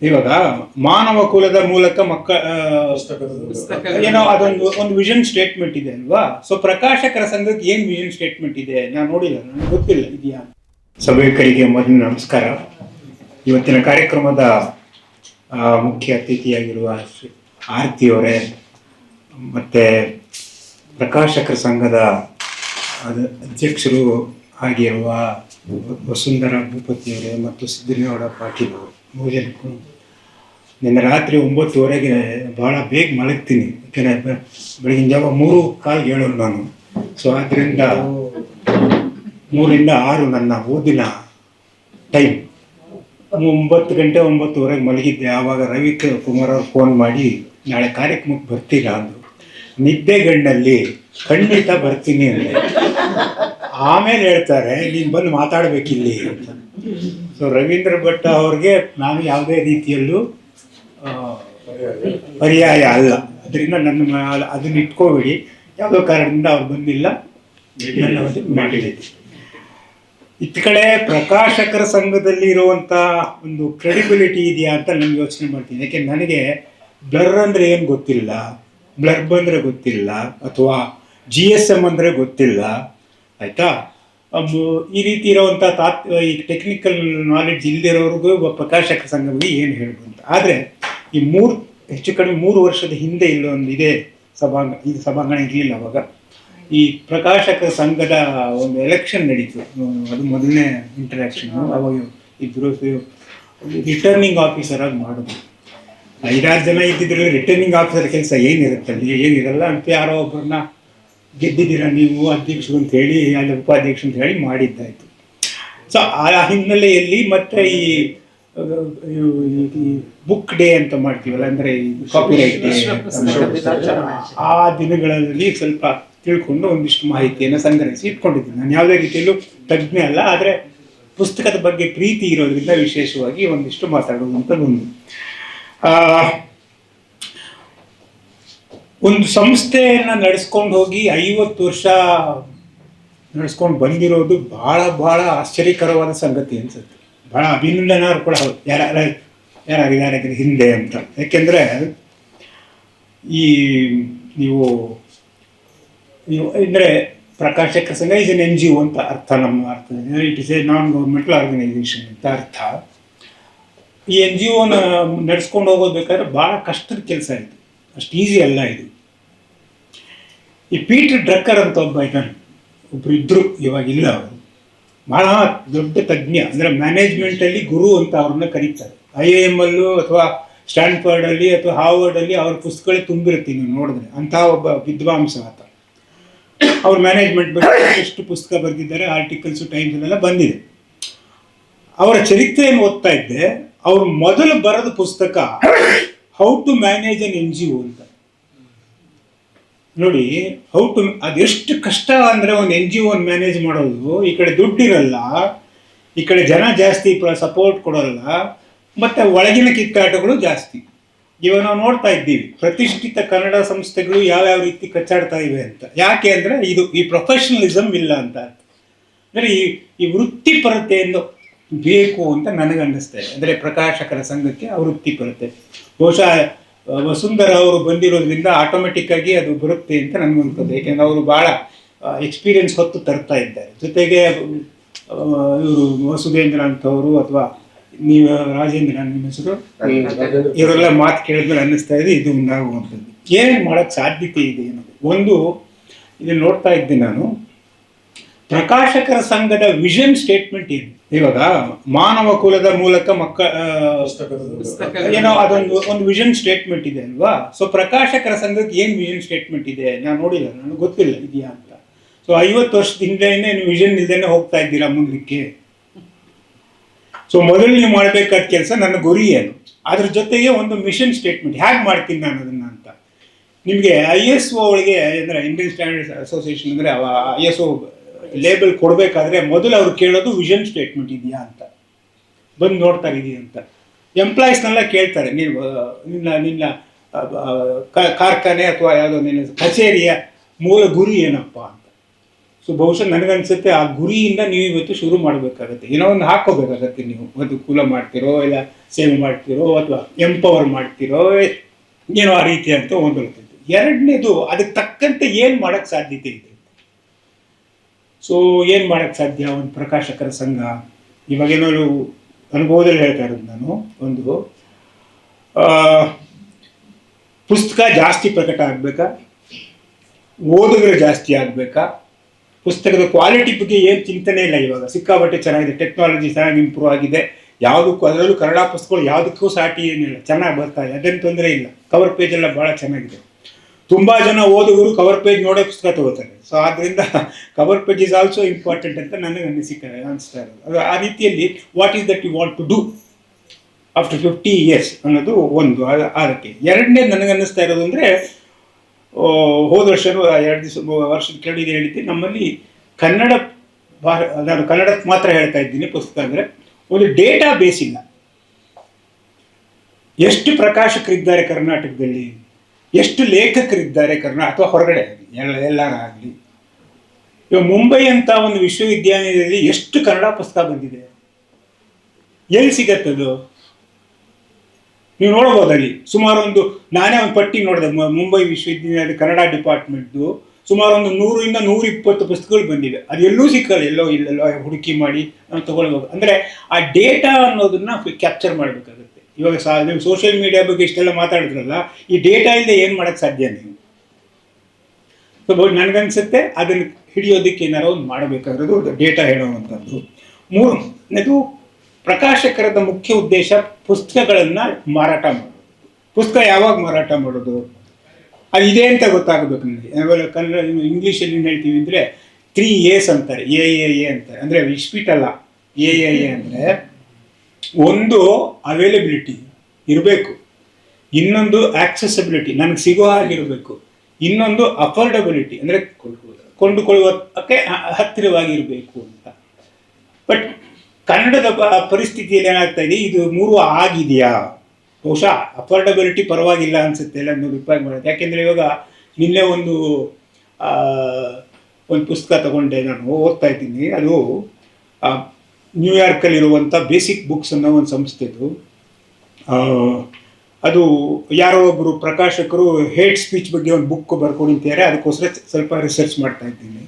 ಇವಾಗ ಮಾನವ ಕುಲದ ಮೂಲಕ ಏನೋ ಒಂದು ವಿಷನ್ ಸ್ಟೇಟ್ಮೆಂಟ್ ಇದೆ ಅಲ್ವಾ. ಸೊ ಪ್ರಕಾಶಕರ ಸಂಘಕ್ಕೆ ಏನ್ ವಿಷನ್ ಸ್ಟೇಟ್ಮೆಂಟ್ ಇದೆ ನಾನು ನೋಡಿಲ್ಲ, ನನಗೆ ಗೊತ್ತಿಲ್ಲ ಇದೆಯಾ. ಸಭೆಕರಿಗೆ ಮೊದಲು ನಮಸ್ಕಾರ. ಇವತ್ತಿನ ಕಾರ್ಯಕ್ರಮದ ಮುಖ್ಯ ಅತಿಥಿಯಾಗಿರುವ ಆರತಿ ಅವರೇ, ಮತ್ತೆ ಪ್ರಕಾಶಕರ ಸಂಘದ ಅಧ್ಯಕ್ಷರು ಆಗಿರುವ ವಸುಂಧರಾ ಭೂಪತಿಯವರೇ ಮತ್ತು ಸಿದ್ದಲಿಂಗೇಗೌಡ ಪಾಟೀಲ್ ಅವರು, ಭೋಜನಕ್ಕೂ ನಿನ್ನೆ ರಾತ್ರಿ 9:30ಗೆ ಭಾಳ ಬೇಗ ಮಲಗ್ತೀನಿ, ಯಾಕೆಂದರೆ ಬೆಳಗಿನ ಜಾವ 3:15 ಹೇಳೋರು ನಾನು. ಸೊ ಆದ್ದರಿಂದ 3 ರಿಂದ 6 ನನ್ನ ಓದಿನ ಟೈಮ್. 9 ಗಂಟೆ 9:30ಗೆ ಮಲಗಿದ್ದೆ. ಆವಾಗ ರವಿ ಕುಮಾರ್ ಅವ್ರು ಫೋನ್ ಮಾಡಿ ನಾಳೆ ಕಾರ್ಯಕ್ರಮಕ್ಕೆ ಬರ್ತೀರಾ ಅಂದರು. ನಿದ್ದೆಗಣ್ಣಲ್ಲಿ ಖಂಡಿತ ಬರ್ತೀನಿ ಅಂದೆ. ಆಮೇಲೆ ಹೇಳ್ತಾರೆ ನೀನು ಬಂದು ಮಾತಾಡಬೇಕಿಲ್ಲಿ ಅಂತ. ಸೊ ರವೀಂದ್ರ ಭಟ್ ಅವ್ರಿಗೆ ನಾನು ಯಾವುದೇ ರೀತಿಯಲ್ಲೂ ಪರ್ಯಾಯ ಅಲ್ಲ, ಅದರಿಂದ ನನ್ನ ಅದನ್ನ ಇಟ್ಕೋಬೇಡಿ. ಯಾವುದೋ ಕಾರಣದಿಂದ ಅವ್ರು ಬಂದಿಲ್ಲ, ನನ್ನ ಮಾಡಿದೆ. ಇತ್ತ ಕಡೆ ಪ್ರಕಾಶಕರ ಸಂಘದಲ್ಲಿ ಇರುವಂಥ ಒಂದು ಕ್ರೆಡಿಬಿಲಿಟಿ ಇದೆಯಾ ಅಂತ ನಾನು ಯೋಚನೆ ಮಾಡ್ತೀನಿ. ಯಾಕೆ ನನಗೆ ಬ್ಲರ್ ಅಂದರೆ ಏನು ಗೊತ್ತಿಲ್ಲ, ಬ್ಲರ್ಬ್ ಅಂದರೆ ಗೊತ್ತಿಲ್ಲ, ಅಥವಾ GSM ಅಂದರೆ ಗೊತ್ತಿಲ್ಲ, ಆಯಿತಾ. ಈ ರೀತಿ ಇರೋವಂಥ ಈ ಟೆಕ್ನಿಕಲ್ ನಾಲೆಡ್ಜ್ ಇಲ್ಲದಿರೋರಿಗೂ ಪ್ರಕಾಶಕ ಸಂಘ ಬಗ್ಗೆ ಏನು ಹೇಳ್ಬೋದು ಅಂತ. ಆದರೆ ಈ ಹೆಚ್ಚು ಕಡಿಮೆ 3 ವರ್ಷದ ಹಿಂದೆ ಇಲ್ಲೊಂದು ಇದೇ ಇದು ಸಭಾಂಗಣ ಇರಲಿಲ್ಲ ಅವಾಗ. ಈ ಪ್ರಕಾಶಕ ಸಂಘದ ಒಂದು ಎಲೆಕ್ಷನ್ ನಡೀತು, ಅದು ಮೊದಲನೇ ಇಂಟರಾಕ್ಷನ್ನು. ಅವಾಗ ಇಬ್ಬರು ರಿಟರ್ನಿಂಗ್ ಆಫೀಸರ್ ಆಗಿ ಮಾಡಿದ್ರು. 5-6 ಜನ ಇದ್ದಿದ್ರು. ರಿಟರ್ನಿಂಗ್ ಆಫೀಸರ್ ಕೆಲಸ ಏನಿರುತ್ತಲ್ಲಿ, ಏನಿರಲ್ಲ ಅಂತ ಯಾರೋ ಒಬ್ಬರನ್ನ ಗೆದ್ದಿದ್ದೀರಾ ನೀವು ಅಧ್ಯಕ್ಷರು ಅಂತ ಹೇಳಿ, ಅಲ್ಲಿ ಉಪಾಧ್ಯಕ್ಷರು ಅಂತ ಹೇಳಿ ಮಾಡಿದ್ದಾಯಿತು. ಸೊ ಆ ಹಿನ್ನೆಲೆಯಲ್ಲಿ ಮತ್ತೆ ಈ ಬುಕ್ ಡೇ ಅಂತ ಮಾಡ್ತೀವಲ್ಲ, ಅಂದರೆ ಕಾಪಿರೈಟ್ ಡೇ, ಆ ದಿನಗಳಲ್ಲಿ ಸ್ವಲ್ಪ ತಿಳ್ಕೊಂಡು ಒಂದಿಷ್ಟು ಮಾಹಿತಿಯನ್ನು ಸಂಗ್ರಹಿಸಿ ಇಟ್ಕೊಂಡಿದ್ದೀನಿ. ನಾನು ಯಾವುದೇ ರೀತಿಯಲ್ಲೂ ತಜ್ಞೆ ಅಲ್ಲ, ಆದರೆ ಪುಸ್ತಕದ ಬಗ್ಗೆ ಪ್ರೀತಿ ಇರೋದ್ರಿಂದ ವಿಶೇಷವಾಗಿ ಒಂದಿಷ್ಟು ಮಾತಾಡುವಂಥದ್ದೊಂದು. ಒಂದು ಸಂಸ್ಥೆಯನ್ನು ನಡೆಸ್ಕೊಂಡು ಹೋಗಿ 50 ವರ್ಷ ನಡೆಸ್ಕೊಂಡು ಬಂದಿರೋದು ಭಾಳ ಆಶ್ಚರ್ಯಕರವಾದ ಸಂಗತಿ ಅನಿಸುತ್ತೆ. ಭಾಳ ಅಭಿನಂದನಾರ್ಹ ಕೂಡ ಹೌದು, ಯಾರಾಗಿದ್ದಾರೆ ಹಿಂದೆ ಅಂತ. ಯಾಕೆಂದರೆ ಈ ನೀವು ಅಂದರೆ ಪ್ರಕಾಶಕರ ಸಂಘ ಇಸ್ ಎನ್ NGO ಅಂತ ಅರ್ಥ, ನಮ್ಮ ಅರ್ಥ. It is a non governmental organisation ಅಂತ ಅರ್ಥ. ಈ NGOನ ನಡೆಸ್ಕೊಂಡು ಹೋಗೋದ್ಬೇಕಾದ್ರೆ ಭಾಳ ಕಷ್ಟದ ಕೆಲಸ ಇದು, ಅಷ್ಟು ಈಸಿ ಅಲ್ಲ ಇದು. ಈ ಪೀಟರ್ ಡ್ರಕ್ಕರ್ ಅಂತ ಒಬ್ಬರು ಇದ್ದರು, ಇವಾಗಿಲ್ಲ. ಅವರು ಭಾಳ ದೊಡ್ಡ ತಜ್ಞ, ಅಂದರೆ ಮ್ಯಾನೇಜ್ಮೆಂಟಲ್ಲಿ ಗುರು ಅಂತ ಅವ್ರನ್ನ ಕರೀತಾರೆ. IIM ಅಲ್ಲೂ ಅಥವಾ ಸ್ಟ್ಯಾನ್ಫರ್ಡಲ್ಲಿ ಅಥವಾ ಹಾರ್ವರ್ಡಲ್ಲಿ ಅವ್ರ ಪುಸ್ತಕಗಳೇ ತುಂಬಿರುತ್ತೆ ನೀವು ನೋಡಿದ್ರೆ. ಅಂತಹ ಒಬ್ಬ ವಿದ್ವಾಂಸ ಆತ. ಅವ್ರ ಮ್ಯಾನೇಜ್ಮೆಂಟ್ ಬಗ್ಗೆ ಎಷ್ಟು ಪುಸ್ತಕ ಬರೆದಿದ್ದಾರೆ, ಆರ್ಟಿಕಲ್ಸು ಟೈಮ್ಸಲ್ಲೆಲ್ಲ ಬಂದಿದೆ. ಅವರ ಚರಿತ್ರೆಯನ್ನು ಓದ್ತಾ ಇದ್ದೆ. ಅವರು ಮೊದಲು ಬರೆದ ಪುಸ್ತಕ how to manage an NGO ಅಂತ. ನೋಡಿ, ಅದೆಷ್ಟು ಕಷ್ಟ ಅಂದರೆ ಒಂದು NGO ಮ್ಯಾನೇಜ್ ಮಾಡೋದು. ಈ ಕಡೆ ದುಡ್ಡಿರಲ್ಲ, ಈ ಕಡೆ ಜನ ಜಾಸ್ತಿ ಸಪೋರ್ಟ್ ಕೊಡೋಲ್ಲ, ಮತ್ತು ಒಳಗಿನ ಕಿತ್ತಾಟಗಳು ಜಾಸ್ತಿ. ಇವಾಗ ನಾವು ನೋಡ್ತಾ ಇದ್ದೀವಿ ಪ್ರತಿಷ್ಠಿತ ಕನ್ನಡ ಸಂಸ್ಥೆಗಳು ಯಾವ್ಯಾವ ರೀತಿ ಕಚ್ಚಾಡ್ತಾ ಇವೆ ಅಂತ. ಯಾಕೆ ಅಂದರೆ ಈ ಪ್ರೊಫೆಷನಲಿಸಮ್ ಇಲ್ಲ ಅಂತ. ಅಂದರೆ ಈ ವೃತ್ತಿಪರತೆಯನ್ನು ಬೇಕು ಅಂತ ನನಗನ್ನಿಸ್ತಾ ಇದೆ. ಅಂದರೆ ಪ್ರಕಾಶಕರ ಸಂಘಕ್ಕೆ ವೃತ್ತಿಪರತೆ ಬಹುಶಃ ವಸುಂಧರಾ ಅವರು ಬಂದಿರೋದ್ರಿಂದ ಆಟೋಮೆಟಿಕ್ ಆಗಿ ಅದು ಬರುತ್ತೆ ಅಂತ ನನಗನ್ಸುತ್ತೆ. ಏಕೆಂದರೆ ಅವರು ಭಾಳ ಎಕ್ಸ್ಪೀರಿಯನ್ಸ್ ಹೊತ್ತು ತರ್ತಾ ಇದ್ದಾರೆ. ಜೊತೆಗೆ ಇವರು ವಸುಧೇಂದ್ರ ಅಂತವರು ಅಥವಾ ನೀವು ರಾಜೇಂದ್ರ, ನಿಮ್ಮ ಹೆಸರು, ಇವರೆಲ್ಲ ಮಾತು ಕೇಳಿದ್ಮೇಲೆ ಅನ್ನಿಸ್ತಾ ಇದೆ ಇದು ಉಂಟಾಗುವಂಥದ್ದು. ಏನು ಮಾಡೋಕ್ಕೆ ಸಾಧ್ಯತೆ ಇದೆ ಅನ್ನೋದು ಒಂದು. ಇದನ್ನು ನೋಡ್ತಾ ಇದ್ದೆ ನಾನು. ಪ್ರಕಾಶಕರ ಸಂಘದ ವಿಷನ್ ಸ್ಟೇಟ್ಮೆಂಟ್ ಏನು, ಇವಾಗ ಮಾನವ ಕುಲದ ಮೂಲಕ ಏನೋ ಒಂದು ವಿಷನ್ ಸ್ಟೇಟ್ಮೆಂಟ್ ಇದೆ ಅಲ್ವಾ. ಸೊ ಪ್ರಕಾಶಕರ ಸಂಘಕ್ಕೆ ಏನು ವಿಷನ್ ಸ್ಟೇಟ್ಮೆಂಟ್ ಇದೆ ನಾನು ನೋಡಿಲ್ಲ, ನನಗೆ ಗೊತ್ತಿಲ್ಲ ಇದೆಯಾ ಅಂತ. ಸೊ 50 ವರ್ಷದ ಹಿಂದೆನೇ ನೀವು ವಿಷನ್ ಇಲ್ದೇನೆ ಹೋಗ್ತಾ ಇದ್ದೀರಾ ಮುಂದಕ್ಕೆ. ಸೊ ಮೊದಲು ನೀವು ಮಾಡಬೇಕಾದ ಕೆಲಸ, ನನ್ನ ಗುರಿ ಏನು, ಅದ್ರ ಜೊತೆಗೆ ಒಂದು ಮಿಷನ್ ಸ್ಟೇಟ್ಮೆಂಟ್ ಹೇಗೆ ಮಾಡ್ತೀನಿ ನಾನು ಅದನ್ನು ಅಂತ. ನಿಮಗೆ ISO ಒಳಗೆ ಅಂದರೆ ಇಂಡಿಯನ್ ಸ್ಟ್ಯಾಂಡರ್ಡ್ಸ್ ಅಸೋಸಿಯೇಷನ್ ಅಂದರೆ ISO ಲೇಬಲ್ ಕೊಡಬೇಕಾದ್ರೆ ಮೊದಲು ಅವ್ರು ಕೇಳೋದು ವಿಷನ್ ಸ್ಟೇಟ್ಮೆಂಟ್ ಇದೆಯಾ ಅಂತ, ಬಂದು ನೋಡ್ತಾ ಇದೆಯಾ ಅಂತ. ಎಂಪ್ಲಾಯೀಸ್ನೆಲ್ಲ ಕೇಳ್ತಾರೆ, ನೀವು ನಿನ್ನ ಕಾರ್ಖಾನೆ ಅಥವಾ ಯಾವುದೋ ನಿನ್ನ ಕಚೇರಿಯ ಮೂಲ ಗುರಿ ಏನಪ್ಪ ಅಂತ. ಸೊ ಬಹುಶಃ ನನಗನ್ಸುತ್ತೆ ಆ ಗುರಿಯಿಂದ ನೀವು ಇವತ್ತು ಶುರು ಮಾಡಬೇಕಾಗತ್ತೆ. ಏನೋ ಒಂದು ಹಾಕೋಬೇಕಾಗತ್ತೆ. ನೀವು ಒಂದು ಕುಲ ಮಾಡ್ತಿರೋ, ಇಲ್ಲ ಸೇವೆ ಮಾಡ್ತಿರೋ, ಅಥವಾ ಎಂಪವರ್ ಮಾಡ್ತಿರೋ, ಏನೋ ಆ ರೀತಿ ಅಂತ ಒಂದು. ಎರಡನೇದು, ಅದಕ್ಕೆ ತಕ್ಕಂತೆ ಏನು ಮಾಡೋಕ್ಕೆ ಸಾಧ್ಯತೆ ಇದೆ. ಸೊ ಏನು ಮಾಡೋಕ್ಕೆ ಸಾಧ್ಯ? ಒಂದು ಪ್ರಕಾಶಕರ ಸಂಘ, ಇವಾಗೇನೋ ಅನುಭವದಲ್ಲಿ ಹೇಳ್ತಾ ಇರೋದು ನಾನು, ಒಂದು ಪುಸ್ತಕ ಜಾಸ್ತಿ ಪ್ರಕಟ ಆಗಬೇಕಾ, ಓದುಗರು ಜಾಸ್ತಿ ಆಗಬೇಕಾ, ಪುಸ್ತಕದ ಕ್ವಾಲಿಟಿ ಬಗ್ಗೆ ಏನು ಚಿಂತನೆ ಇಲ್ಲ. ಇವಾಗ ಸಿಕ್ಕಾಪಟ್ಟೆ ಚೆನ್ನಾಗಿದೆ, ಟೆಕ್ನಾಲಜಿ ಚೆನ್ನಾಗಿ ಇಂಪ್ರೂವ್ ಆಗಿದೆ, ಯಾವುದಕ್ಕೂ, ಅದರಲ್ಲೂ ಕನ್ನಡ ಪುಸ್ತಕಗಳು ಯಾವುದಕ್ಕೂ ಸಾಟಿ ಏನಿಲ್ಲ, ಚೆನ್ನಾಗಿ ಬರ್ತಾ ಇದೆ, ಅದೇನು ತೊಂದರೆ ಇಲ್ಲ. ಕವರ್ ಪೇಜ್ ಎಲ್ಲ ಭಾಳ ಚೆನ್ನಾಗಿದೆ. ತುಂಬ ಜನ ಓದುಗರು ಕವರ್ ಪೇಜ್ ನೋಡೋ ಪುಸ್ತಕ ತಗೋತಾರೆ. ಸೊ ಆದ್ದರಿಂದ cover page is also important ಅಂತ ನನಗೆ ಅನಿಸ್ತಾ ಇರೋದು. ಅದು ಆ ರೀತಿಯಲ್ಲಿ what is that you want to do after 50 years ಅನ್ನೋದು ಒಂದು. ಅದಕ್ಕೆ ಎರಡನೇ ನನಗನ್ನಿಸ್ತಾ ಇರೋದು ಅಂದರೆ, ಹೋದ ವರ್ಷವೂ 2 ವರ್ಷದ ಕೆಳಗೆ ಹೇಳಿದ್ದೆ, ನಮ್ಮಲ್ಲಿ ಕನ್ನಡ ನಾನು ಕನ್ನಡಕ್ಕೆ ಮಾತ್ರ ಹೇಳ್ತಾ ಇದ್ದೀನಿ ಪುಸ್ತಕ ಅಂದರೆ, ಒಂದು ಡೇಟಾ ಬೇಸ್ ಇಲ್ಲ. ಎಷ್ಟು ಪ್ರಕಾಶಕರಿದ್ದಾರೆ ಕರ್ನಾಟಕದಲ್ಲಿ, ಎಷ್ಟು ಲೇಖಕರಿದ್ದಾರೆ ಅಥವಾ ಹೊರಗಡೆ ಎಲ್ಲಾರಾಗಲಿ. ಇವಾಗ ಮುಂಬೈ ಅಂತ ಒಂದು ವಿಶ್ವವಿದ್ಯಾನಿಲಯದಲ್ಲಿ ಎಷ್ಟು ಕನ್ನಡ ಪುಸ್ತಕ ಬಂದಿದೆ, ಎಲ್ಲಿ ಸಿಗತ್ತದು? ನೀವು ನೋಡ್ಬೋದಲ್ಲಿ ಸುಮಾರು ಒಂದು, ನಾನೇ ಒಂದು ಪಟ್ಟಿ ನೋಡಿದೆ, ಮುಂಬೈ ವಿಶ್ವವಿದ್ಯಾನಿಲಯದ ಕನ್ನಡ ಡಿಪಾರ್ಟ್ಮೆಂಟ್ದು ಸುಮಾರು ಒಂದು 100 to 120 ಪುಸ್ತಕಗಳು ಬಂದಿವೆ. ಅದು ಎಲ್ಲೂ ಸಿಕ್ಕಲ್ಲ, ಇಲ್ಲೆಲ್ಲೋ ಹುಡುಕಿ ಮಾಡಿ ನಾವು ತಗೊಳ್ಬೇಕು. ಅಂದರೆ ಆ ಡೇಟಾ ಅನ್ನೋದನ್ನ ಕ್ಯಾಪ್ಚರ್ ಮಾಡಬೇಕಾಗುತ್ತೆ. ಇವಾಗ ನೀವು ಸೋಷಿಯಲ್ ಮೀಡಿಯಾ ಬಗ್ಗೆ ಇಷ್ಟೆಲ್ಲ ಮಾತಾಡಿದ್ರಲ್ಲ, ಈ ಡೇಟಾ ಇಲ್ಲದೆ ಏನು ಮಾಡೋಕ್ಕೆ ಸಾಧ್ಯ ನೀವು? ಸೊ ನನಗನ್ಸುತ್ತೆ ಅದನ್ನು ಹಿಡಿಯೋದಕ್ಕೆ ಏನಾರೋ ಒಂದು ಮಾಡಬೇಕಾಗಿರೋದು ಡೇಟಾ ಹೇಳುವಂಥದ್ದು. ಮೂರನೇದು, ಪ್ರಕಾಶಕರದ ಮುಖ್ಯ ಉದ್ದೇಶ ಪುಸ್ತಕಗಳನ್ನು ಮಾರಾಟ ಮಾಡೋದು. ಪುಸ್ತಕ ಯಾವಾಗ ಮಾರಾಟ ಮಾಡೋದು ಅದು ಇದೆ ಅಂತ ಗೊತ್ತಾಗಬೇಕು ನನಗೆ. ಆಮೇಲೆ ಕನ್ನಡ, ಇಂಗ್ಲೀಷಲ್ಲಿ ಏನು ಹೇಳ್ತೀವಿ ಅಂದರೆ 3 A's ಅಂತಾರೆ, ಎ ಅಂತಾರೆ. ಅಂದರೆ ಇಸ್ಪೀಟ್ ಅಲ್ಲ, ಎ ಅಂದರೆ ಒಂದು ಅವೈಲಬಿಲಿಟಿ ಇರಬೇಕು, ಇನ್ನೊಂದು ಆಕ್ಸೆಸಿಬಿಲಿಟಿ ನನಗೆ ಸಿಗೋ ಹಾಗಿರಬೇಕು, ಇನ್ನೊಂದು ಅಫೋರ್ಡಬಿಲಿಟಿ ಅಂದರೆ ಕೊಂಡುಕೊಳ್ಳುವಕ್ಕೆ ಹತ್ತಿರವಾಗಿರಬೇಕು ಅಂತ. ಬಟ್ ಕನ್ನಡದ ಪರಿಸ್ಥಿತಿಯಲ್ಲಿ ಏನಾಗ್ತಾ ಇದೆ, ಇದು 3 ಆಗಿದೆಯಾ? ಬಹುಶಃ ಅಫೋರ್ಡಬಿಲಿಟಿ ಪರವಾಗಿಲ್ಲ ಅನಿಸುತ್ತೆ ಎಲ್ಲ ನೀವು ರಿಪೇರ್ ಮಾಡೋದು. ಯಾಕೆಂದರೆ ಇವಾಗ ನಿನ್ನೆ ಒಂದು ಪುಸ್ತಕ ತಗೊಂಡೆ, ನಾನು ಓದ್ತಾ ಇದ್ದೀನಿ. ಅದು ನ್ಯೂಯಾರ್ಕಲ್ಲಿರುವಂಥ ಬೇಸಿಕ್ ಬುಕ್ಸ್ ಅನ್ನೋ ಒಂದು ಸಂಸ್ಥೆದು. ಅದು ಯಾರೋ ಒಬ್ಬರು ಪ್ರಕಾಶಕರು ಹೇಟ್ ಸ್ಪೀಚ್ ಬಗ್ಗೆ ಒಂದು ಬುಕ್ ಬರ್ಕೊಂಡಿದ್ದಾರೆ, ಅದಕ್ಕೋಸ್ಕರ ಸ್ವಲ್ಪ ರಿಸರ್ಚ್ ಮಾಡ್ತಾ ಇದ್ದೀನಿ.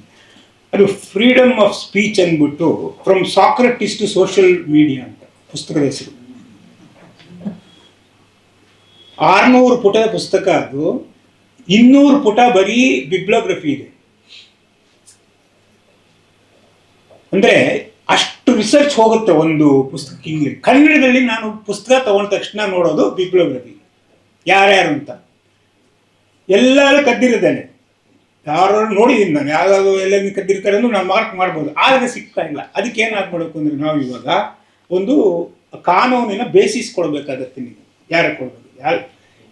ಅದು ಫ್ರೀಡಮ್ ಆಫ್ ಸ್ಪೀಚ್ ಅಂದ್ಬಿಟ್ಟು, from Socrates to social media ಅಂತ ಪುಸ್ತಕದ ಹೆಸರು. 600 ಪುಟದ ಪುಸ್ತಕ ಅದು. 200 ಪುಟ ಬರೀ ಬಿಬ್ಲೋಗ್ರಫಿ ಇದೆ. ಅಂದರೆ ಅಷ್ಟು ರಿಸರ್ಚ್ ಹೋಗುತ್ತೆ ಒಂದು ಪುಸ್ತಕ. ಇಂಗ್ಲಿಷ್ ಕನ್ನಡದಲ್ಲಿ ನಾನು ಪುಸ್ತಕ ತಗೊಂಡ ತಕ್ಷಣ ನೋಡೋದು ಬಿಬ್ಲೋಗ್ರಫಿ, ಯಾರ್ಯಾರು ಅಂತ ಎಲ್ಲರೂ ಕದ್ದಿರಿದ್ದಾನೆ. ಯಾರು ನೋಡಿದ್ದೀನಿ ನಾನು, ಯಾವ್ದಾದ್ರು ಎಲ್ಲ ಕದ್ದಿರ್ತಾರೆ ಅಂದ್ರೆ ನಾನು ಮಾರ್ಕ್ ಮಾಡ್ಬೋದು, ಆದರೆ ಸಿಗ್ತಾ ಇಲ್ಲ. ಅದಕ್ಕೆ ಏನಾಗ್ಬಿಡಬೇಕು ಅಂದರೆ, ನಾವು ಇವಾಗ ಒಂದು ಕಾನೂನಿನ ಬೇಸಿಸ್ ಕೊಡಬೇಕಾಗತ್ತೆ. ನೀವು ಯಾರು ಕೊಡ್ಬೇಕು?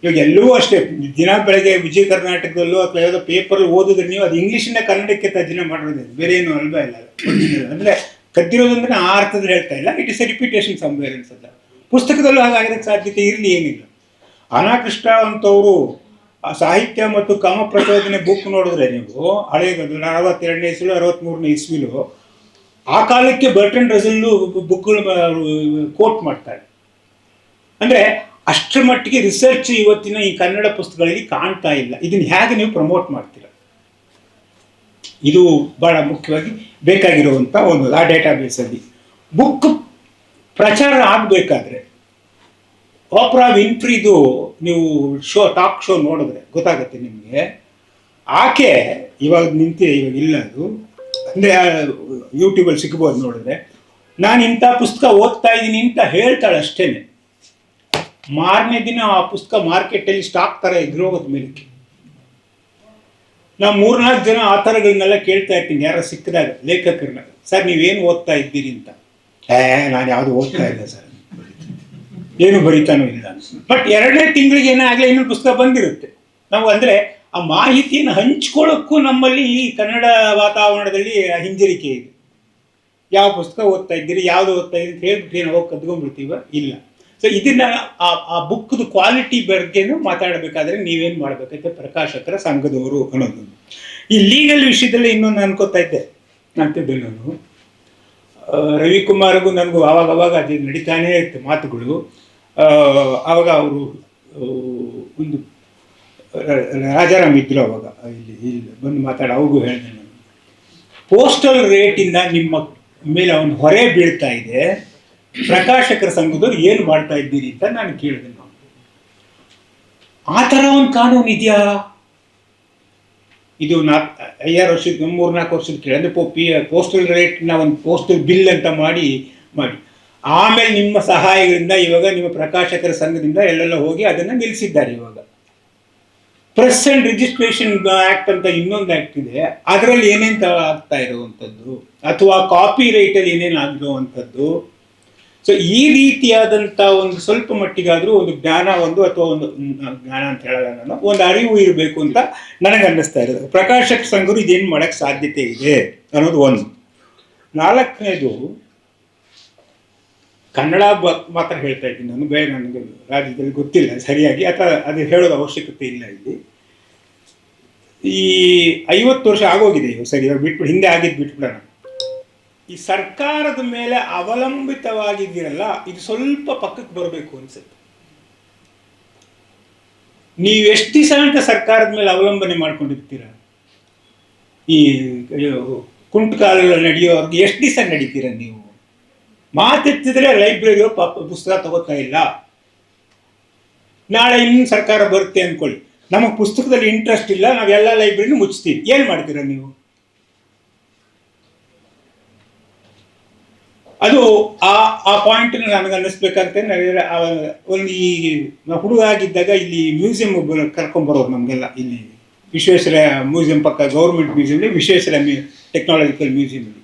ಇವಾಗ ಎಲ್ಲವೂ ಅಷ್ಟೇ, ದಿನ ಬೆಳಗ್ಗೆ ವಿಜಯ ಕರ್ನಾಟಕದಲ್ಲೂ ಅಥವಾ ಯಾವುದೋ ಪೇಪರ್ ಓದಿದ್ರೆ ನೀವು ಅದು ಇಂಗ್ಲೀಷಿಂದ ಕನ್ನಡಕ್ಕೆ ತರ್ಜನೆ ಮಾಡೋದು, ಬೇರೆ ಏನು ಅಲ್ವಾ ಇಲ್ಲ. ಅಂದರೆ ಕದ್ದಿರೋದಂದ್ರೆ ಆ ಅರ್ಥದಲ್ಲಿ ಹೇಳ್ತಾ ಇಲ್ಲ, it is A repetition somewhere ಅನ್ಸುತ್ತೆ. ಪುಸ್ತಕದಲ್ಲೂ ಹಾಗಾಗಕ್ಕೆ ಸಾಧ್ಯತೆ ಇರಲಿ, ಏನಿಲ್ಲ. ಅನಾಕೃಷ್ಣ ಅಂತವರು ಸಾಹಿತ್ಯ ಮತ್ತು ಕಾಮ ಪ್ರಚೋದನೆ ಬುಕ್ ನೋಡಿದ್ರೆ ನೀವು, ಹಳೆಯದು 62ನೇ ಇಸ್ವಿಲು 63ನೇ ಇಸ್ವಿಲು, ಆ ಕಾಲಕ್ಕೆ ಬರ್ಟನ್ ರಸಲ್ಲು ಬುಕ್ಗಳು ಕೋಟ್ ಮಾಡ್ತಾರೆ. ಅಂದರೆ ಅಷ್ಟರ ಮಟ್ಟಿಗೆ ರಿಸರ್ಚ್ ಇವತ್ತಿನ ಈ ಕನ್ನಡ ಪುಸ್ತಕಗಳಲ್ಲಿ ಕಾಣ್ತಾ ಇಲ್ಲ. ಇದನ್ನು ಹೇಗೆ ನೀವು ಪ್ರಮೋಟ್ ಮಾಡ್ತೀರ? ಇದು ಭಾಳ ಮುಖ್ಯವಾಗಿ ಬೇಕಾಗಿರುವಂಥ ಒಂದು. ಆ ಡೇಟಾ ಬೇಸಲ್ಲಿ ಬುಕ್ ಪ್ರಚಾರ ಆಗಬೇಕಾದ್ರೆ, ಆಪ್ರಾ ವಿನ್ಫ್ರಿದು ನೀವು ಟಾಕ್ ಶೋ ನೋಡಿದ್ರೆ ಗೊತ್ತಾಗುತ್ತೆ ನಿಮಗೆ. ಆಕೆ ಇವಾಗ ನಿಂತಿದೆ, ಇವಾಗ ಇಲ್ಲ ಅದು, ಅಂದರೆ ಯೂಟ್ಯೂಬಲ್ಲಿ ಸಿಗ್ಬೋದು ನೋಡಿದ್ರೆ. ನಾನು ಇಂಥ ಪುಸ್ತಕ ಓದ್ತಾ ಇದ್ದೀನಿ ಅಂತ ಹೇಳ್ತಾಳೆ ಅಷ್ಟೇ. ಮಾರನೇ ದಿನ ಆ ಪುಸ್ತಕ ಮಾರ್ಕೆಟಲ್ಲಿ ಸ್ಟಾಕ್ ಥರ ಎದುರೋಗೋದು ಮೇಲಕ್ಕೆ. ನಾವು 3-4 ಜನ ಆ ಥರಗಳನ್ನೆಲ್ಲ ಕೇಳ್ತಾ ಇರ್ತೀನಿ, ಯಾರು ಸಿಕ್ಕಿದಾಗ ಲೇಖಕರನ್ನ, ಸರ್ ನೀವೇನು ಓದ್ತಾ ಇದ್ದೀರಿ ಅಂತ. ನಾನು ಯಾವುದು ಓದ್ತಾ ಇಲ್ಲ ಸರ್, ಏನು ಬರೀತಾನೂ ಇಲ್ಲ. ಬಟ್ 2ನೇ ತಿಂಗಳಿಗೆ ಏನಾಗಲಿ ಇನ್ನೊಂದು ಪುಸ್ತಕ ಬಂದಿರುತ್ತೆ. ನಾವು ಅಂದರೆ ಆ ಮಾಹಿತಿಯನ್ನು ಹಂಚ್ಕೊಳ್ಳೋಕ್ಕೂ ನಮ್ಮಲ್ಲಿ ಈ ಕನ್ನಡ ವಾತಾವರಣದಲ್ಲಿ ಹಿಂಜರಿಕೆ ಇದೆ. ಯಾವ ಪುಸ್ತಕ ಓದ್ತಾ ಇದ್ದೀರಿ, ಯಾವುದು ಓದ್ತಾ ಇದ್ದೀರಿ ಅಂತ ಹೇಳ್ಬಿಟ್ಟು ನಾವು ಕದ್ಕೊಂಡ್ಬಿಡ್ತೀವ? ಇಲ್ಲ. ಸೊ ಇದನ್ನ ಆ ಬುಕ್ದು ಕ್ವಾಲಿಟಿ ಬಗ್ಗೆನೂ ಮಾತಾಡಬೇಕಾದ್ರೆ ನೀವೇನು ಮಾಡಬೇಕೈತೆ ಪ್ರಕಾಶಕರ ಸಂಘದವರು ಅನ್ನೋದು. ಈ ಲೀಗಲ್ ವಿಷಯದಲ್ಲಿ ಇನ್ನೊಂದು ಅನ್ಕೋತಾ ಇದ್ದೆ, ಅಂತಿದ್ದೆ ನಾನು. ರವಿಕುಮಾರ್ಗೂ ನನಗೂ ಆವಾಗವಾಗ ಅದು ನಡೀತಾನೇ ಇರುತ್ತೆ ಮಾತುಗಳು. ಆವಾಗ ಅವರು ಒಂದು ರಾಜಾರಾಮ್ ಇದ್ರು ಅವಾಗ ಇಲ್ಲಿ ಬಂದು ಮಾತಾಡಿ ಅವ್ರಿಗೂ ಹೇಳಿದೆ ನಾನು, ಪೋಸ್ಟಲ್ ರೇಟಿಂದ ನಿಮ್ಮ ಮೇಲೆ ಅವನು ಹೊರೆ ಬೀಳ್ತಾ ಇದೆ, ಪ್ರಕಾಶಕರ ಸಂಘದವ್ರು ಏನು ಮಾಡ್ತಾ ಇದ್ದೀರಿ ಅಂತ ನಾನು ಕೇಳಿದೆ. ನಾನು ಆ ಥರ ಒಂದು ಕಾನೂನು ಇದೆಯಾ? ಇದು 5-6 ವರ್ಷದ 3-4 ವರ್ಷದ ಕೇಳಿದ್ರೆ ಪೋಸ್ಟಲ್ ರೇಟ್ನ ಒಂದು ಪೋಸ್ಟಲ್ ಬಿಲ್ ಅಂತ ಮಾಡಿ ಆಮೇಲೆ ನಿಮ್ಮ ಸಹಾಯಗಳಿಂದ ಇವಾಗ ನಿಮ್ಮ ಪ್ರಕಾಶಕರ ಸಂಘದಿಂದ ಎಲ್ಲೆಲ್ಲ ಹೋಗಿ ಅದನ್ನು ನಿಲ್ಲಿಸಿದ್ದಾರೆ. ಇವಾಗ ಪ್ರೆಸ್ ಅಂಡ್ ರಿಜಿಸ್ಟ್ರೇಷನ್ ಆಕ್ಟ್ ಅಂತ ಇನ್ನೊಂದು ಆಕ್ಟ್ ಇದೆ, ಅದರಲ್ಲಿ ಏನೇನು ಆಗ್ತಾ ಇರುವಂಥದ್ದು ಅಥವಾ ಕಾಪಿ ರೈಟಲ್ಲಿ ಏನೇನು ಆಗಿರುವಂಥದ್ದು. ಸೊ ಈ ರೀತಿಯಾದಂಥ ಒಂದು ಸ್ವಲ್ಪ ಮಟ್ಟಿಗಾದರೂ ಒಂದು ಜ್ಞಾನ ಅಥವಾ ಒಂದು ಜ್ಞಾನ ಅಂತ ಹೇಳಲ್ಲ ನಾನು, ಒಂದು ಅರಿವು ಇರಬೇಕು ಅಂತ ನನಗೆ ಅನ್ನಿಸ್ತಾ ಇರೋದು. ಪ್ರಕಾಶಕ ಸಂಘರು ಇದೇನು ಮಾಡೋಕ್ಕೆ ಸಾಧ್ಯತೆ ಇದೆ ಅನ್ನೋದು ಒಂದು. 4ನೇದು, ಕನ್ನಡ ಮಾತ್ರ ಹೇಳ್ತಾ ಇದ್ದೀನಿ ನಾನು, ಬೇರೆ ನನಗೆ ರಾಜ್ಯದಲ್ಲಿ ಗೊತ್ತಿಲ್ಲ ಸರಿಯಾಗಿ, ಅಥವಾ ಅದು ಹೇಳೋದು ಅವಶ್ಯಕತೆ ಇಲ್ಲ ಇಲ್ಲಿ. ಈ 50 ವರ್ಷ ಆಗೋಗಿದೆ ಇವು, ಸರಿ, ಇವಾಗ ಬಿಟ್ಬಿಟ್ಟು ಹಿಂದೆ ಆಗಿದ್ದು ಬಿಟ್ಬಿಡೋಣ. ಈ ಸರ್ಕಾರದ ಮೇಲೆ ಅವಲಂಬಿತವಾಗಿದ್ದೀರಲ್ಲ, ಇದು ಸ್ವಲ್ಪ ಪಕ್ಕಕ್ಕೆ ಬರಬೇಕು ಅನ್ಸುತ್ತೆ. ನೀವು ಎಷ್ಟು ದಿವಸ ಅಂತ ಸರ್ಕಾರದ ಮೇಲೆ ಅವಲಂಬನೆ ಮಾಡ್ಕೊಂಡಿರ್ತೀರ? ಈ ಕುಂಟಕಾಲ ನಡೆಯೋರ್ಗೆ ಎಷ್ಟು ದಿವಸ ನಡೀತೀರ ನೀವು? ಮಾತೆತ್ತಿದ್ರೆ ಲೈಬ್ರರಿಯವರು ಪುಸ್ತಕ ತಗೋತಾ ಇಲ್ಲ. ನಾಳೆ ಇನ್ನು ಸರ್ಕಾರ ಬರುತ್ತೆ ಅಂದ್ಕೊಳ್ಳಿ, ನಮಗೆ ಪುಸ್ತಕದಲ್ಲಿ ಇಂಟ್ರೆಸ್ಟ್ ಇಲ್ಲ, ನಾವೆಲ್ಲ ಲೈಬ್ರರಿನೂ ಮುಚ್ತೀವಿ, ಏನು ಮಾಡ್ತೀರ ನೀವು? ಅದು ಆ ಪಾಯಿಂಟ್ ನನಗೆ ಅನ್ನಿಸ್ಬೇಕಂತ ಒಂದು ಈ ಹುಡುಗ ಆಗಿದ್ದಾಗ ಇಲ್ಲಿ ಮ್ಯೂಸಿಯಂ ಕರ್ಕೊಂಬರೋರು ನಮಗೆಲ್ಲ, ಇಲ್ಲಿ ವಿಶ್ವೇಶ್ವರ ಮ್ಯೂಸಿಯಂ ಪಕ್ಕ ಗೌರ್ಮೆಂಟ್ ಮ್ಯೂಸಿಯಂ, ವಿಶ್ವೇಶ್ವರ ಟೆಕ್ನಾಲಜಿಕಲ್ ಮ್ಯೂಸಿಯಮಲ್ಲಿ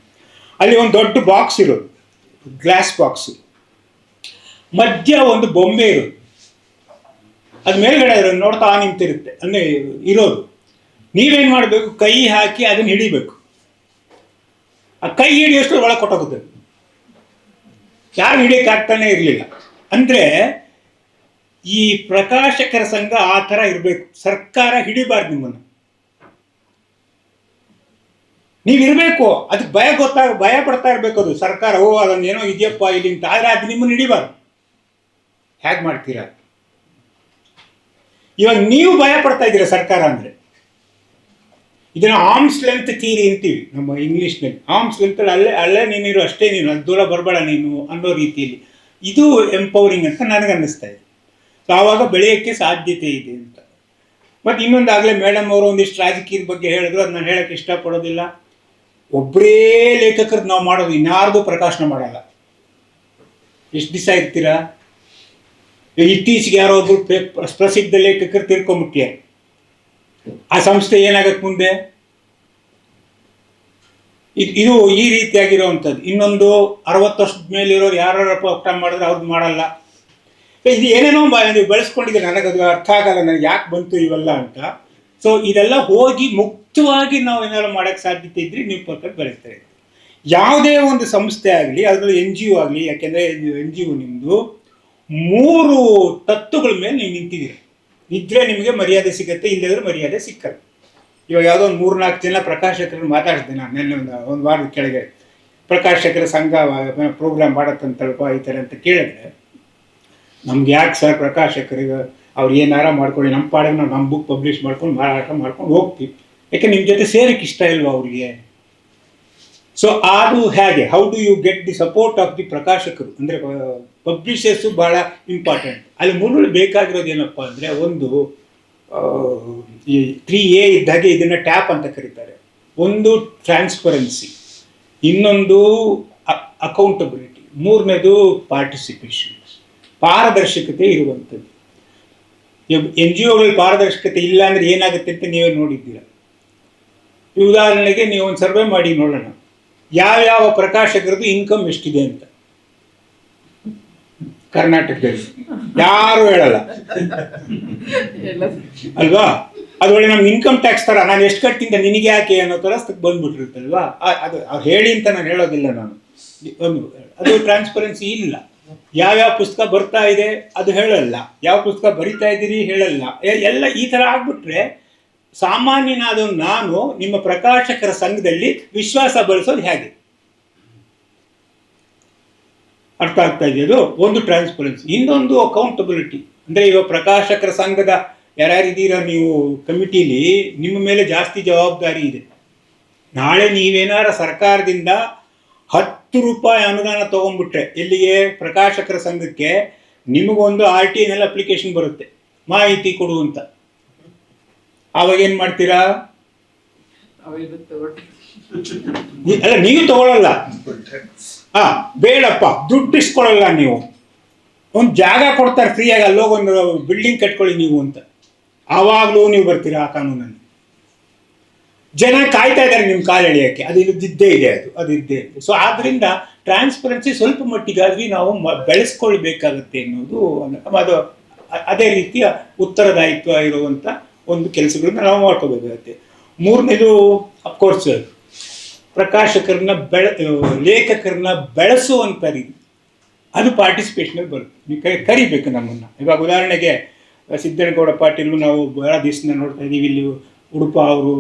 ಅಲ್ಲಿ ಒಂದು ದೊಡ್ಡ ಬಾಕ್ಸ್ ಇರೋದು, ಗ್ಲಾಸ್ ಬಾಕ್ಸು, ಮಧ್ಯ ಒಂದು ಬೊಂಬೆ ಇರೋದು, ಅದು ಮೇಲ್ಗಡೆ ನೋಡ್ತಾ ನಿಂತಿರುತ್ತೆ ಅಂದರೆ ಇರೋದು. ನೀವೇನು ಮಾಡಬೇಕು? ಕೈ ಹಾಕಿ ಅದನ್ನು ಹಿಡಿಬೇಕು. ಆ ಕೈ ಹಿಡಿಯೋಷ್ಟು ಒಳಗೆ ಕೊಟ್ಟೋಗುತ್ತೆ, ಯಾರು ಹಿಡಿಯೋಕೆ ಆಗ್ತಾನೆ ಇರಲಿಲ್ಲ. ಅಂದರೆ ಈ ಪ್ರಕಾಶಕರ ಸಂಘ ಆ ಥರ ಇರಬೇಕು. ಸರ್ಕಾರ ಹಿಡಿಬಾರ್ದು ನಿಮ್ಮನ್ನು, ನೀವಿರಬೇಕು. ಅದಕ್ಕೆ ಭಯ ಪಡ್ತಾ ಇರಬೇಕು. ಅದು ಸರ್ಕಾರ ಅದನ್ನೇನೋ ಇದೆಯಪ್ಪ ಇಲ್ಲಿ ಅಂತ, ಆದರೆ ಅದು ನಿಮ್ಮನ್ನು ಹಿಡಿಬಾರ್ದು. ಹೇಗೆ ಮಾಡ್ತೀರಾ? ಇವಾಗ ನೀವು ಭಯ ಪಡ್ತಾ ಇದ್ದೀರಾ ಸರ್ಕಾರ ಅಂದರೆ. ಇದನ್ನು ಆರ್ಮ್ಸ್ ಲೆಂತ್ ಥಿಯರಿ ಅಂತೀವಿ ನಮ್ಮ ಇಂಗ್ಲೀಷ್ನಲ್ಲಿ. ಆರ್ಮ್ಸ್ ಲೆಂತ್ ಅಲ್ಲೇ ನೀನಿರು, ಅಷ್ಟೇ ನೀನು, ಅದು ದೂರ ಬರಬೇಡ ನೀನು ಅನ್ನೋ ರೀತಿಯಲ್ಲಿ. ಇದು ಎಂಪವರಿಂಗ್ ಅಂತ ನನಗೆ ಅನ್ನಿಸ್ತಾ ಇದೆ. ಸೊ ಆವಾಗ ಬೆಳೆಯೋಕ್ಕೆ ಸಾಧ್ಯತೆ ಇದೆ ಅಂತ. ಮತ್ತು ಇನ್ನೊಂದಾಗಲೇ ಮೇಡಮ್ ಅವರು ಒಂದಿಷ್ಟು ರಾಜಕೀಯದ ಬಗ್ಗೆ ಹೇಳಿದ್ರು, ಅದು ನಾನು ಹೇಳೋಕ್ಕೆ ಇಷ್ಟಪಡೋದಿಲ್ಲ. ಒಬ್ಬರೇ ಲೇಖಕರದ್ದು ನಾವು ಮಾಡೋದು, ಇನ್ಯಾರ್ದು ಪ್ರಕಾಶನ ಮಾಡಲ್ಲ. ಎಷ್ಟು ದಿವಸ ಇರ್ತೀರಾ? ಇತ್ತೀಚೆಗೆ ಯಾರೋ ಒಬ್ರು ಪ್ರಸಿದ್ಧ ಲೇಖಕರು ತಿರ್ಕೊಂಬಿಟ್ಟಿದ್ದಾರೆ. ಆ ಸಂಸ್ಥೆ ಏನಾಗತ್ತೆ ಮುಂದೆ? ಇದು ಈ ರೀತಿಯಾಗಿರೋವಂಥದ್ದು. ಇನ್ನೊಂದು 60 ವರ್ಷದ ಮೇಲಿರೋರು ಯಾರು ಪ್ರಕಟಣೆ ಮಾಡಿದ್ರೆ ಅವ್ರದ್ದು ಮಾಡಲ್ಲ. ಇದು ಏನೇನೋ ನೀವು ಬೆಳೆಸ್ಕೊಂಡಿದ್ರೆ ನನಗದು ಅರ್ಥ ಆಗಲ್ಲ, ನನಗೆ ಯಾಕೆ ಬಂತು ಇವೆಲ್ಲ ಅಂತ. ಸೊ ಇದೆಲ್ಲ ಹೋಗಿ ಮುಕ್ತವಾಗಿ ನಾವು ಏನಾದ್ರು ಮಾಡೋಕ್ಕೆ ಸಾಧ್ಯತೆ ಇದ್ರೆ ನೀವು ಪರ್ಫೆಕ್ಟ್ ಬೆಳೆಸ್ತಾ ಇದ್ದೀವಿ. ಯಾವುದೇ ಒಂದು ಸಂಸ್ಥೆ ಆಗಲಿ, ಅದರಲ್ಲಿ NGO ಆಗಲಿ, ಯಾಕೆಂದರೆ NGO ನಿಮ್ಮದು 3 ತತ್ವಗಳ ಮೇಲೆ ನೀವು ನಿಂತಿದ್ದೀರಿ. ಇದ್ರೆ ನಿಮಗೆ ಮರ್ಯಾದೆ ಸಿಗುತ್ತೆ, ಇಲ್ಲದ್ರೆ ಮರ್ಯಾದೆ ಸಿಕ್ಕಲ್ಲ. ಇವಾಗ ಯಾವುದೋ ಒಂದು 3-4 ಜನ ಪ್ರಕಾಶಕರನ್ನು ಮಾತಾಡಿದೆ ನಾನು ನೆನ್ನೆ ಒಂದು ವಾರದ ಕೆಳಗೆ. ಪ್ರಕಾಶಕರ ಸಂಘ ಪ್ರೋಗ್ರಾಮ್ ಮಾಡತ್ತಂತಲ್ಪ ಈ ಥರ ಅಂತ ಕೇಳಿದ್ರೆ, ನಮ್ಗೆ ಯಾಕೆ ಸರ್ ಪ್ರಕಾಶಕರಿಗೆ, ಅವ್ರು ಏನಾರ ಮಾಡ್ಕೊಳ್ಳಿ, ನಮ್ಮ ಪಾಡಿಗೆ ನಾವು ನಮ್ಮ ಬುಕ್ ಪಬ್ಲಿಷ್ ಮಾಡ್ಕೊಂಡು ಮಾರಾಟ ಮಾಡ್ಕೊಂಡು ಹೋಗ್ತೀವಿ. ಯಾಕೆ ನಿಮ್ಮ ಜೊತೆ ಸೇರಕ್ಕೆ ಇಷ್ಟ ಇಲ್ವಾ ಅವ್ರಿಗೆ? ಸೊ ಅದು ಹೇಗೆ, how do you get the support of the ಪ್ರಕಾಶಕರು ಅಂದರೆ ಪಬ್ಲಿಷರ್ಸು ಭಾಳ ಇಂಪಾರ್ಟೆಂಟ್. ಅಲ್ಲಿ ಮೂರು ಬೇಕಾಗಿರೋದು ಏನಪ್ಪ ಅಂದರೆ, ಒಂದು ಈ 3A ಇದ್ದಾಗೆ ಇದನ್ನು ಟ್ಯಾಪ್ ಅಂತ ಕರೀತಾರೆ. ಒಂದು ಟ್ರಾನ್ಸ್ಪರೆನ್ಸಿ, ಇನ್ನೊಂದು ಅಕೌಂಟಬಿಲಿಟಿ, 3ನೇದು ಪಾರ್ಟಿಸಿಪೇಷನ್, ಪಾರದರ್ಶಕತೆ ಇರುವಂಥದ್ದು. NGOಗಳಲ್ಲಿ ಪಾರದರ್ಶಕತೆ ಇಲ್ಲ ಅಂದರೆ ಏನಾಗುತ್ತೆ ಅಂತ ನೀವೇ ನೋಡಿದ್ದೀರ. ಈ ಉದಾಹರಣೆಗೆ ನೀವು ಒಂದು ಸರ್ವೆ ಮಾಡಿ ನೋಡೋಣ, ಯಾವ್ಯಾವ ಪ್ರಕಾಶಕರದ್ದು ಇನ್ಕಮ್ ಎಷ್ಟಿದೆ ಅಂತ ಕರ್ನಾಟಕದಲ್ಲಿ. ಯಾರು ಹೇಳಲ್ಲ ಅಲ್ವಾ? ಅದೊಳ್ಳೆ ನಮ್ಗೆ ಇನ್ಕಮ್ ಟ್ಯಾಕ್ಸ್ ಥರ, ನಾನು ಎಷ್ಟು ಕಟ್ಟಿಂದ ನಿನಗೆ ಯಾಕೆ ಅನ್ನೋ ಥರ ಬಂದ್ಬಿಟ್ಟಿರುತ್ತಲ್ವಾ? ಅದು ಅವ್ರು ಹೇಳಿ ಅಂತ ನಾನು ಹೇಳೋದಿಲ್ಲ ನಾನು. ಅದು ಟ್ರಾನ್ಸ್ಪರೆನ್ಸಿ ಇಲ್ಲ. ಯಾವ್ಯಾವ ಪುಸ್ತಕ ಬರ್ತಾ ಇದೆ ಅದು ಹೇಳಲ್ಲ, ಯಾವ ಪುಸ್ತಕ ಬರಿತಾ ಇದ್ದೀರಿ ಹೇಳಲ್ಲ. ಎಲ್ಲ ಈ ಥರ ಆಗ್ಬಿಟ್ರೆ ಸಾಮಾನ್ಯನಾದ ನಾನು ನಿಮ್ಮ ಪ್ರಕಾಶಕರ ಸಂಘದಲ್ಲಿ ವಿಶ್ವಾಸ ಬೆಳೆಸೋದು ಹೇಗೆ? ಅರ್ಥ ಆಗ್ತಾ ಇದೆಯದು. ಒಂದು ಟ್ರಾನ್ಸ್ಪರೆನ್ಸಿ, ಇನ್ನೊಂದು ಅಕೌಂಟಬಿಲಿಟಿ. ಅಂದರೆ ಇವಾಗ ಪ್ರಕಾಶಕರ ಸಂಘದ ಯಾರ್ಯಾರಿದ್ದೀರಾ ನೀವು ಕಮಿಟಿಲಿ, ನಿಮ್ಮ ಮೇಲೆ ಜಾಸ್ತಿ ಜವಾಬ್ದಾರಿ ಇದೆ. ನಾಳೆ ನೀವೇನಾರ ಸರ್ಕಾರದಿಂದ 10 ರೂಪಾಯಿ ಅನುದಾನ ತೊಗೊಂಡ್ಬಿಟ್ರೆ ಎಲ್ಲಿಗೆ? ಪ್ರಕಾಶಕರ ಸಂಘಕ್ಕೆ. ನಿಮಗೊಂದು RTI ಅಪ್ಲಿಕೇಶನ್ ಬರುತ್ತೆ, ಮಾಹಿತಿ ಕೊಡು ಅಂತ. ಆವಾಗ ಏನು ಮಾಡ್ತೀರಾ? ಅಲ್ಲ, ನೀವು ತಗೊಳ್ಳಲ್ಲ. ಬೇಡಪ್ಪ, ದುಡ್ಡು ಇಸ್ಕೊಳ್ಳಲ್ಲ ನೀವು. ಒಂದು ಜಾಗ ಕೊಡ್ತಾರೆ ಫ್ರೀಯಾಗಿ, ಅಲ್ಲೋಗೊಂದು ಬಿಲ್ಡಿಂಗ್ ಕಟ್ಕೊಳ್ಳಿ ನೀವು ಅಂತ. ಆವಾಗಲೂ ನೀವು ಬರ್ತೀರಾ ಆ ಕಾನೂನಲ್ಲಿ. ಜನ ಕಾಯ್ತಾ ಇದ್ದಾರೆ ನಿಮ್ಮ ಕಾಲು ಎಳೆಯೋಕ್ಕೆ. ಅದು ಇದ್ದೇ ಇದೆ, ಅದು ಇದ್ದೇ ಇದೆ. ಸೊ ಆದ್ದರಿಂದ ಟ್ರಾನ್ಸ್ಪರೆನ್ಸಿ ಸ್ವಲ್ಪ ಮಟ್ಟಿಗಾದ್ರೂ ನಾವು ಬೆಳೆಸ್ಕೊಳ್ಬೇಕಾಗತ್ತೆ ಅನ್ನೋದು ಅದು. ಅದೇ ರೀತಿಯ ಉತ್ತರದಾಯಿತ್ವ ಇರುವಂಥ ಒಂದು ಕೆಲಸಗಳನ್ನ ನಾವು ಮಾಡ್ಕೋಬೇಕಾಗತ್ತೆ. ಮೂರನೇದು ಅಫ್ಕೋರ್ಸ್ ಪ್ರಕಾಶಕರನ್ನ ಲೇಖಕರನ್ನ ಬೆಳೆಸುವಂಥ ರೀತಿ, ಅದು ಪಾರ್ಟಿಸಿಪೇಷನಲ್ಲಿ ಬರುತ್ತೆ. ನೀವು ಕರಿಬೇಕು ನಮ್ಮನ್ನು. ಇವಾಗ ಉದಾಹರಣೆಗೆ ಸಿದ್ದನಗೌಡ ಪಾಟೀಲು ನಾವು ಬಹಳ ದಿವಸದಿಂದ ನೋಡ್ತಾ ಇದ್ದೀವಿ. ಇಲ್ಲಿ ಉಡುಪ ಅವರು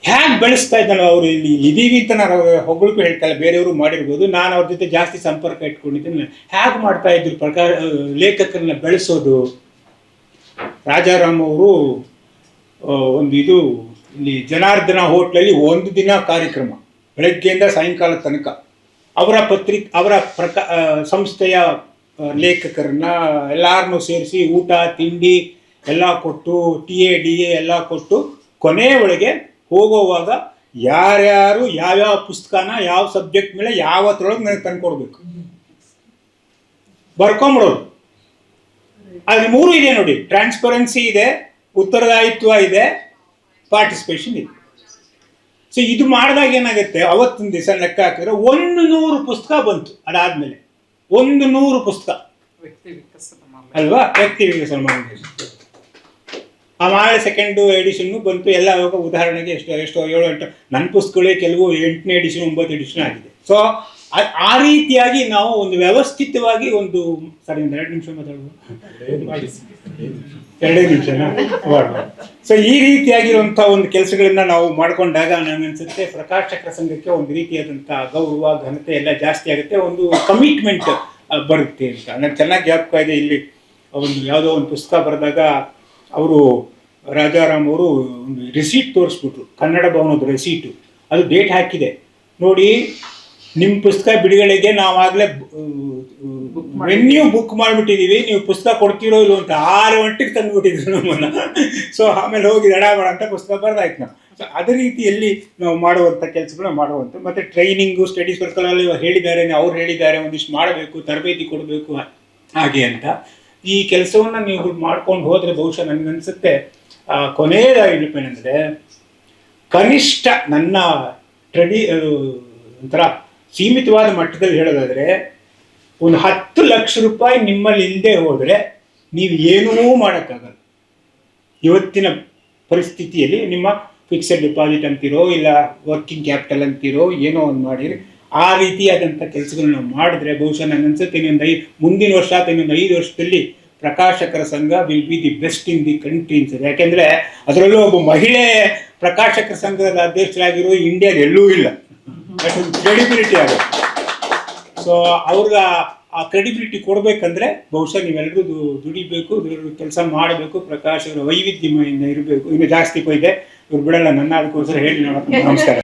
ಹೇಗೆ ಬೆಳೆಸ್ತಾ ಇದ್ದಾನೋ, ಅವರು ಇಲ್ಲಿ ಇದೀವಿ ಅಂತ ನಾನು ಹೊಗಳಿಗೂ ಹೇಳ್ತಾಯಿಲ್ಲ, ಬೇರೆಯವರು ಮಾಡಿರ್ಬೋದು. ನಾನು ಅವ್ರ ಜೊತೆ ಜಾಸ್ತಿ ಸಂಪರ್ಕ ಇಟ್ಕೊಂಡಿದ್ದೀನಿ. ಹೇಗೆ ಮಾಡ್ತಾ ಇದ್ರು ಲೇಖಕರನ್ನ ಬೆಳೆಸೋದು. ರಾಜಾರಾಮ್ ಅವರು ಒಂದು ಇಲ್ಲಿ ಜನಾರ್ದನ ಹೋಟ್ಲಲ್ಲಿ ಒಂದು ದಿನ ಕಾರ್ಯಕ್ರಮ, ಬೆಳಗ್ಗೆಯಿಂದ ಸಾಯಂಕಾಲ ತನಕ. ಅವರ ಸಂಸ್ಥೆಯ ಲೇಖಕರನ್ನ ಎಲ್ಲರನ್ನೂ ಸೇರಿಸಿ ಊಟ ತಿಂಡಿ ಎಲ್ಲ ಕೊಟ್ಟು, TA DA ಎಲ್ಲ ಕೊಟ್ಟು, ಕೊನೆಯ ಒಳಗೆ ಹೋಗೋವಾಗ ಯಾರ್ಯಾರು ಯಾವ್ಯಾವ ಪುಸ್ತಕನ ಯಾವ ಸಬ್ಜೆಕ್ಟ್ ಮೇಲೆ ಯಾವತ್ತರೊಳಗೆ ನನಗೆ ತಂದುಕೊಡ್ಬೇಕು ಬರ್ಕೊಂಬಿಡೋದು. ಅಲ್ಲಿ 3 ಇದೆ ನೋಡಿ. ಟ್ರಾನ್ಸ್ಪರೆನ್ಸಿ ಇದೆ, ಉತ್ತರದಾಯಿತ್ವ ಇದೆ, ಪಾರ್ಟಿಸಿಪೇಷನ್ ಇದೆ. ಸೊ ಇದು ಮಾಡಿದಾಗ ಏನಾಗುತ್ತೆ, ಅವತ್ತಿನ ದಿವಸ ಲೆಕ್ಕ ಹಾಕಿದ್ರೆ 100 ಪುಸ್ತಕ ಬಂತು. ಅದಾದ್ಮೇಲೆ 100 ಪುಸ್ತಕ ಅಲ್ವಾ, ವ್ಯಕ್ತಿ ವಿಕಸನ ಮಾಡಿ. ಆಮೇಲೆ 2nd ಎಡಿಷನ್ನು ಬಂತು. ಎಲ್ಲ ಉದಾಹರಣೆಗೆ ಎಷ್ಟೋ 7-8 ನನ್ನ ಪುಸ್ತಕಗಳೇ ಕೆಲವು 8ನೇ ಎಡಿಷನ್ 9 ಎಡಿಷನ್ ಆಗಿದೆ. ಸೊ ಆ ರೀತಿಯಾಗಿ ನಾವು ಒಂದು ವ್ಯವಸ್ಥಿತವಾಗಿ ಒಂದು 2 ನಿಮಿಷ ಮಾತಾಡ್ಬೋದು, 2 ನಿಮಿಷನಾ? ಸೊ ಈ ರೀತಿಯಾಗಿರುವಂಥ ಒಂದು ಕೆಲಸಗಳನ್ನ ನಾವು ಮಾಡಿಕೊಂಡಾಗ ನನಗನ್ಸುತ್ತೆ ಪ್ರಕಾಶಕರ ಸಂಘಕ್ಕೆ ಒಂದು ರೀತಿಯಾದಂಥ ಗೌರವ ಘನತೆ ಎಲ್ಲ ಜಾಸ್ತಿ ಆಗುತ್ತೆ, ಒಂದು ಕಮಿಟ್ಮೆಂಟ್ ಬರುತ್ತೆ ಅಂತ. ನನಗೆ ಚೆನ್ನಾಗಿ ಜ್ಞಾಪಕ ಇದೆ. ಇಲ್ಲಿ ಒಂದು ಯಾವುದೋ ಒಂದು ಪುಸ್ತಕ ಬರೆದಾಗ ಅವರು ರಾಜಾರಾಮ್ ಅವರು ಒಂದು ರಿಸೀಟ್ ತೋರಿಸ್ಬಿಟ್ರು, ಕನ್ನಡ ಭವನದ ರಿಸೀಟು. ಅದು ಡೇಟ್ ಹಾಕಿದೆ ನೋಡಿ, ನಿಮ್ಮ ಪುಸ್ತಕ ಬಿಡುಗಡೆಗೆ ನಾವಾಗಲೇ ವೆನ್ಯೂ ಬುಕ್ ಮಾಡಿಬಿಟ್ಟಿದ್ದೀವಿ, ನೀವು ಪುಸ್ತಕ ಕೊಡ್ತೀರೋ ಇಲ್ಲೋ ಅಂತ 6 ಗಂಟೆಗೆ ತಂದುಬಿಟ್ಟಿದ್ರು ನಮ್ಮನ್ನು. ಸೊ ಆಮೇಲೆ ಹೋಗಿ ಎಡಾಬೇಡ ಅಂತ ಪುಸ್ತಕ ಬರೆದಾಯ್ತು ನಾವು. ಸೊ ಅದೇ ರೀತಿಯಲ್ಲಿ ನಾವು ಮಾಡುವಂಥ ಕೆಲಸಗಳನ್ನ ಮಾಡುವಂಥ. ಮತ್ತು ಟ್ರೈನಿಂಗು ಸ್ಟಡಿ ಸರ್ಕಲಲ್ಲಿ ಹೇಳಿದ್ದಾರೆ, ಅವ್ರು ಹೇಳಿದ್ದಾರೆ ಒಂದಿಷ್ಟು ಮಾಡಬೇಕು, ತರಬೇತಿ ಕೊಡಬೇಕು ಹಾಗೆ ಅಂತ. ಈ ಕೆಲಸವನ್ನು ನೀವು ಮಾಡ್ಕೊಂಡು ಹೋದರೆ ಬಹುಶಃ ನನಗನ್ಸುತ್ತೆ ಕೊನೆಯದಾಗಿಏನಂದರೆ, ಕನಿಷ್ಠ ನನ್ನ ಒಂಥರ ಸೀಮಿತವಾದ ಮಟ್ಟದಲ್ಲಿ ಹೇಳೋದಾದರೆ ಒಂದು 10 ಲಕ್ಷ ರೂಪಾಯಿ ನಿಮ್ಮಲ್ಲಿ ಇಲ್ಲದೆ ಹೋದರೆ ನೀವು ಏನೂ ಮಾಡೋಕ್ಕಾಗಲ್ಲ. ಇವತ್ತಿನ ಪರಿಸ್ಥಿತಿಯಲ್ಲಿ ನಿಮ್ಮ ಫಿಕ್ಸೆಡ್ ಡಿಪಾಸಿಟ್ ಅಂತೀರೋ ಇಲ್ಲ ವರ್ಕಿಂಗ್ ಕ್ಯಾಪಿಟಲ್ ಅಂತೀರೋ ಏನೋ ಒಂದು ಮಾಡಿರಿ, ಆ ರೀತಿಯಾದಂಥ ಕೆಲಸಗಳನ್ನ ಮಾಡಿದ್ರೆ ಬಹುಶಃ ನನಗನ್ಸುತ್ತೆ ಮುಂದಿನ ವರ್ಷ ಅಥವಾ ಇನ್ನೊಂದು 5 ವರ್ಷದಲ್ಲಿ ಪ್ರಕಾಶಕರ ಸಂಘ will be the best in the country ಅನ್ಸುತ್ತೆ. ಯಾಕೆಂದರೆ ಅದರಲ್ಲೂ ಒಬ್ಬ ಮಹಿಳೆ ಪ್ರಕಾಶಕರ ಸಂಘದ ಅಧ್ಯಕ್ಷರಾಗಿರೋ ಇಂಡಿಯಾದ ಎಲ್ಲೂ ಇಲ್ಲ. ಕ್ರೆಡಿಬಿಲಿಟಿ ಆಗುತ್ತೆ. ಸೊ ಅವ್ರಿಗೆ ಆ ಕ್ರೆಡಿಬಿಲಿಟಿ ಕೊಡಬೇಕಂದ್ರೆ ಬಹುಶಃ ನೀವೆಲ್ಲರೂ ದುಡಿಬೇಕು, ಕೆಲಸ ಮಾಡಬೇಕು, ಪ್ರಕಾಶಕರ ವೈವಿಧ್ಯಮಯಿಂದ ಇರಬೇಕು. ಇನ್ನು ಜಾಸ್ತಿ ಇದೆ, ಇವ್ರು ಬಿಡಲ್ಲ ನನ್ನ, ಅದಕ್ಕೋಸ್ಕರ ಹೇಳಿ ನಮಸ್ಕಾರ.